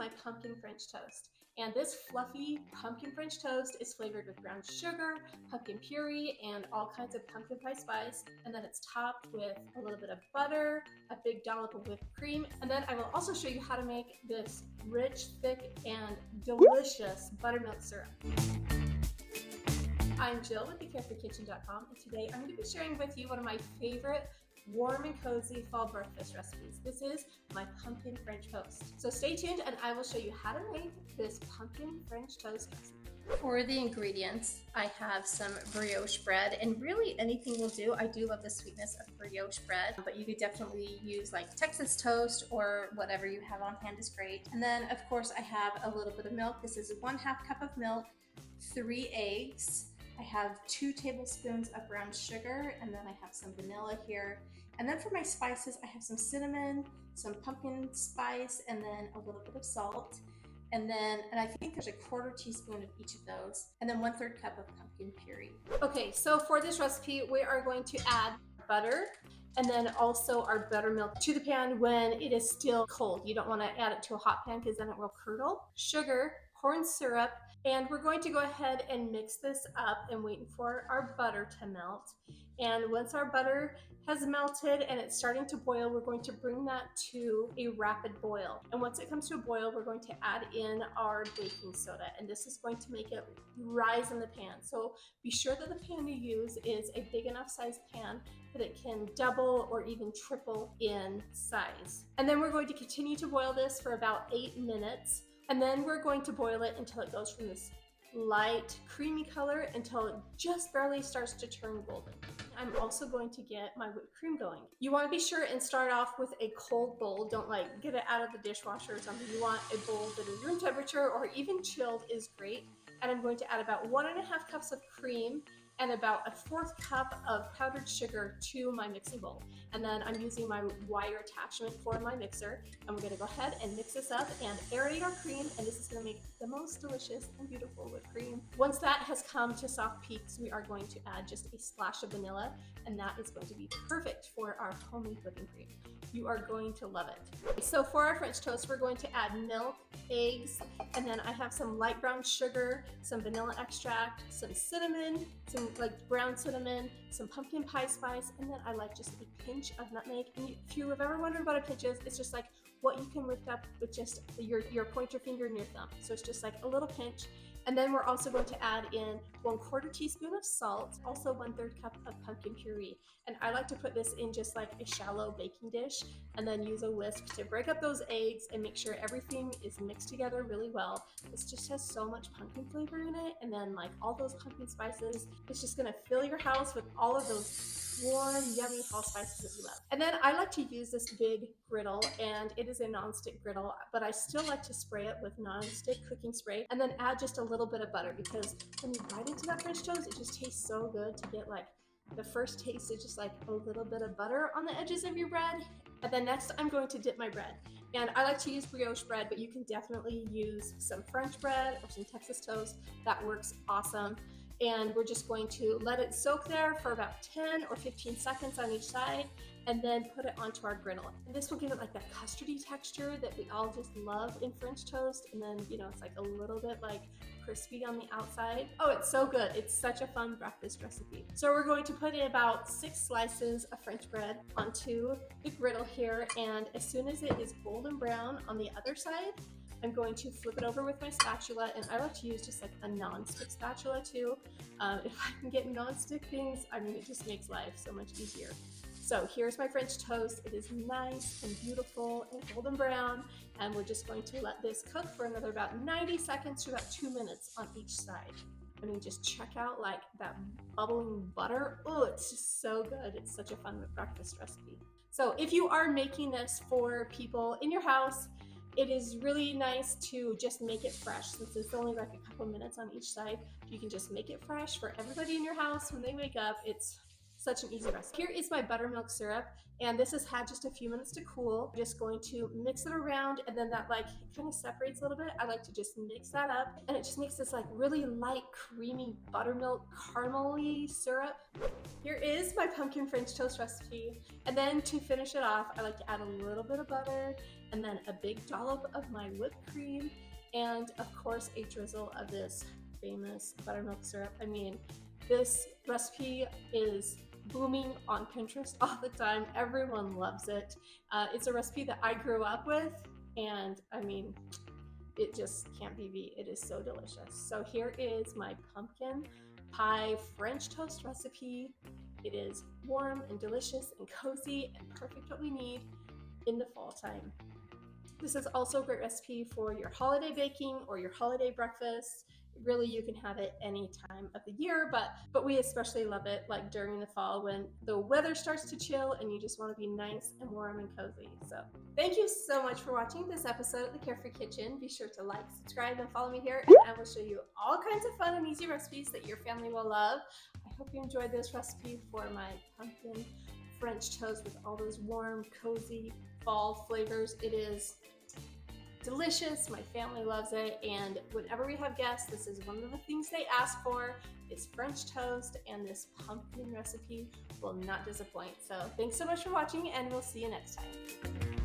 my pumpkin French toast. And this fluffy pumpkin French toast is flavored with brown sugar, pumpkin puree, and all kinds of pumpkin pie spice. And then it's topped with a little bit of butter, a big dollop of whipped cream. And then I will also show you how to make this rich, thick, and delicious buttermilk syrup. I'm Jill with thecarefreekitchen.com, and today I'm going to be sharing with you one of my favorite warm and cozy fall breakfast recipes. This is my pumpkin French toast. So stay tuned and I will show you how to make this pumpkin French toast recipe. For the ingredients, I have some brioche bread, and really anything will do. I do love the sweetness of brioche bread, but you could definitely use like Texas toast or whatever you have on hand is great. And then of course I have a little bit of milk. This is 1/2 cup of milk, 3 eggs. I have 2 tablespoons of brown sugar, and then I have some vanilla here. And then for my spices, I have some cinnamon, some pumpkin spice, and then a little bit of salt. And I think there's a 1/4 teaspoon of each of those. And then 1/3 cup of pumpkin puree. Okay, so for this recipe, we are going to add butter and then also our buttermilk to the pan when it is still cold. You don't want to add it to a hot pan because then it will curdle. Sugar, corn syrup, and we're going to go ahead and mix this up and wait for our butter to melt. And once our butter has melted and it's starting to boil, we're going to bring that to a rapid boil. And once it comes to a boil, we're going to add in our baking soda, and this is going to make it rise in the pan. So be sure that the pan you use is a big enough size pan that it can double or even triple in size. And then we're going to continue to boil this for about 8 minutes. And then we're going to boil it until it goes from this light creamy color until it just barely starts to turn golden. I'm also going to get my whipped cream going. You want to be sure and start off with a cold bowl. Don't like get it out of the dishwasher or something. You want a bowl that is room temperature or even chilled is great. And I'm going to add about 1.5 cups of cream and about a 1/4 cup of powdered sugar to my mixing bowl. And then I'm using my wire attachment for my mixer. And we're gonna go ahead and mix this up and aerate our cream, and this is gonna make the most delicious and beautiful whipped cream. Once that has come to soft peaks, we are going to add just a splash of vanilla, and that is going to be perfect for our homemade whipping cream. You are going to love it. So for our French toast, we're going to add milk, eggs, and then I have some light brown sugar, some vanilla extract, some cinnamon, some like brown cinnamon, some pumpkin pie spice, and then I like just a pinch of nutmeg. And if you have ever wondered what a pinch is, it's just like what you can lift up with just your pointer finger and your thumb. So it's just like a little pinch. And then we're also going to add in 1/4 teaspoon of salt, also 1/3 cup of pumpkin puree. And I like to put this in just like a shallow baking dish and then use a whisk to break up those eggs and make sure everything is mixed together really well. This just has so much pumpkin flavor in it, and then like all those pumpkin spices, it's just gonna fill your house with all of those warm, yummy fall spices that you love. And then I like to use this big griddle, and it is a non-stick griddle, but I still like to spray it with non-stick cooking spray and then add just a little bit of butter, because when you bite into that French toast, it just tastes so good to get like the first taste is just like a little bit of butter on the edges of your bread. And then next I'm going to dip my bread. And I like to use brioche bread, but you can definitely use some French bread or some Texas toast. That works awesome. And we're just going to let it soak there for about 10 or 15 seconds on each side, and then put it onto our griddle. And this will give it like that custardy texture that we all just love in French toast. And then, you know, it's like a little bit like crispy on the outside. Oh, it's so good. It's such a fun breakfast recipe. So we're going to put in about 6 slices of French bread onto the griddle here. And as soon as it is golden brown on the other side, I'm going to flip it over with my spatula, and I like to use just like a non-stick spatula too. If I can get non-stick things, I mean, it just makes life so much easier. So here's my French toast. It is nice and beautiful and golden brown, and we're just going to let this cook for another about 90 seconds to about 2 minutes on each side. I mean, just check out like that bubbling butter. Oh, it's just so good. It's such a fun breakfast recipe. So if you are making this for people in your house, it is really nice to just make it fresh. Since it's only like a couple minutes on each side, you can just make it fresh for everybody in your house when they wake up. It's such an easy recipe. Here is my buttermilk syrup, and this has had just a few minutes to cool. I'm just going to mix it around, and then that like kind of separates a little bit. I like to just mix that up, and it just makes this like really light, creamy buttermilk caramely syrup. Here is my pumpkin French toast recipe, and then to finish it off, I like to add a little bit of butter, and then a big dollop of my whipped cream, and of course a drizzle of this famous buttermilk syrup. I mean, this recipe is booming on Pinterest all the time. Everyone loves it. It's a recipe that I grew up with, and I mean, it just can't be beat. It is so delicious. So here is my pumpkin pie French toast recipe. It is warm and delicious and cozy and perfect what we need in the fall time. This is also a great recipe for your holiday baking or your holiday breakfast. Really, you can have it any time of the year, but we especially love it like during the fall when the weather starts to chill and you just want to be nice and warm and cozy. So thank you so much for watching this episode of the Carefree Kitchen. Be sure to like, subscribe, and follow me here, and I will show you all kinds of fun and easy recipes that your family will love. I hope you enjoyed this recipe for my pumpkin French toast with all those warm, cozy fall flavors. It is delicious. My family loves it, and whenever we have guests, this is one of the things they ask for is French toast, and this pumpkin recipe will not disappoint. So thanks so much for watching, and we'll see you next time.